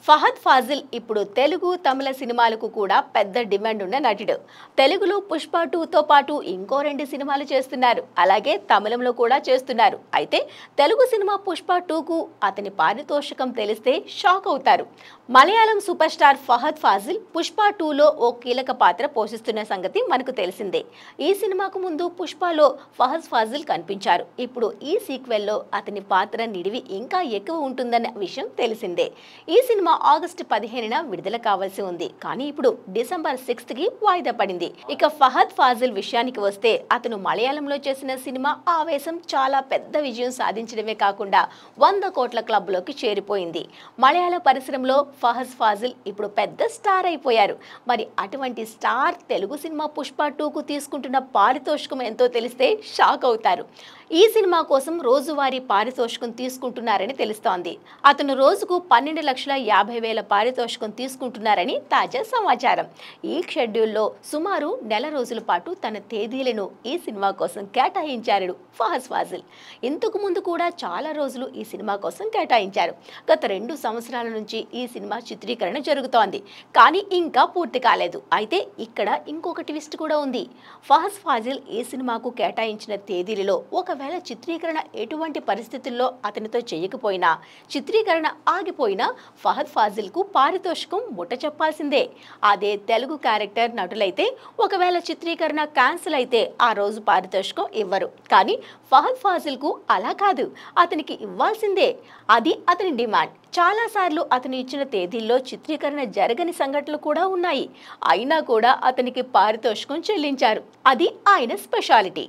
ఫహద్ ఫాజిల్ ఇప్పుడు తెలుగు తమిళ సినిమాలకు కూడా పెద్ద డిమాండ్ ఉన్న నటుడు. తెలుగులో పుష్ప 2తో పాటు ఇంకో 2 సినిమాలు చేస్తున్నారు. అలాగే తమిళంలో కూడా చేస్తున్నారు. అయితే తెలుగు సినిమా పుష్ప 2కు అతని పారితోషికం తెలిస్తే షాక్ అవుతారు. మలయాళం సూపర్ స్టార్ ఫహద్ ఫాజిల్ పుష్ప 2లో ఓ కీలక పాత్ర పోషిస్తున్న సంగతి మనకు తెలిసిందే. ఈ సినిమాకు ముందు పుష్పలో ఫహద్ ఫాజిల్ కనిపించారు. ఇప్పుడు ఈ సీక్వెల్లో అతని పాత్ర నిడివి ఇంకా ఎక్కువ ఉంటుందన్న విషయం తెలిసిందే. ఈ సినిమా ఆగస్టు 15న విడుదల కావాల్సి ఉంది. కానీ ఇప్పుడు డిసెంబర్ 6కి వాయిదా పడింది. ఇక ఫహద్ ఫాజిల్ విషయానికి వస్తే అతను మలయాళంలో చేసిన సినిమా ఆవేశం చాలా పెద్ద విజయం సాధించడమే కాకుండా 100 కోట్ల క్లబ్లోకి చేరిపోయింది. మలయాళ పరిశ్రమలో ఫహద్ ఫాజిల్ ఇప్పుడు పెద్ద స్టార్ అయిపోయారు. మరి అటువంటి స్టార్ తెలుగు సినిమా పుష్ప 2కు తీసుకుంటున్న పారితోషికం ఎంతో తెలిస్తే షాక్ అవుతారు. ఈ సినిమా కోసం రోజువారీ పారితోషికం తీసుకుంటున్నారని తెలుస్తోంది. అతను రోజుకు 12,50,000 పారితోషికం తీసుకుంటున్నారని తాజా సమాచారం. ఈ షెడ్యూల్లో సుమారు నెల రోజుల పాటు తన తేదీలను ఈ సినిమా కోసం కేటాయించారు ఫహద్ ఫాజిల్. ఇంతకు ముందు కూడా చాలా రోజులు ఈ సినిమా కోసం కేటాయించారు. గత 2 సంవత్సరాల నుంచి ఈ సినిమా చిత్రీకరణ జరుగుతోంది. కానీ ఇంకా పూర్తి కాలేదు. అయితే ఇక్కడ ఇంకొక ట్విస్ట్ కూడా ఉంది. ఫహద్ ఫాజిల్ ఈ సినిమాకు కేటాయించిన తేదీలలో ఒకవేళ చిత్రీకరణ ఎటువంటి పరిస్థితుల్లో అతనితో చేయకపోయినా, చిత్రీకరణ ఆగిపోయినా ఫహద్ ఫాజిల్కు పారితోషికం ముట్ట చెప్పాల్సిందే. అదే తెలుగు క్యారెక్టర్ నటులైతే ఒకవేళ చిత్రీకరణ క్యాన్సిల్ అయితే ఆ రోజు పారితోషికం ఇవ్వరు. కానీ ఫహద్ ఫాజిల్కు అలా కాదు, అతనికి ఇవ్వాల్సిందే. అది అతని డిమాండ్. చాలాసార్లు అతను ఇచ్చిన తేదీల్లో చిత్రీకరణ జరగని సంఘటనలు కూడా ఉన్నాయి. అయినా కూడా అతనికి పారితోషికం చెల్లించారు. అది ఆయన స్పెషాలిటీ.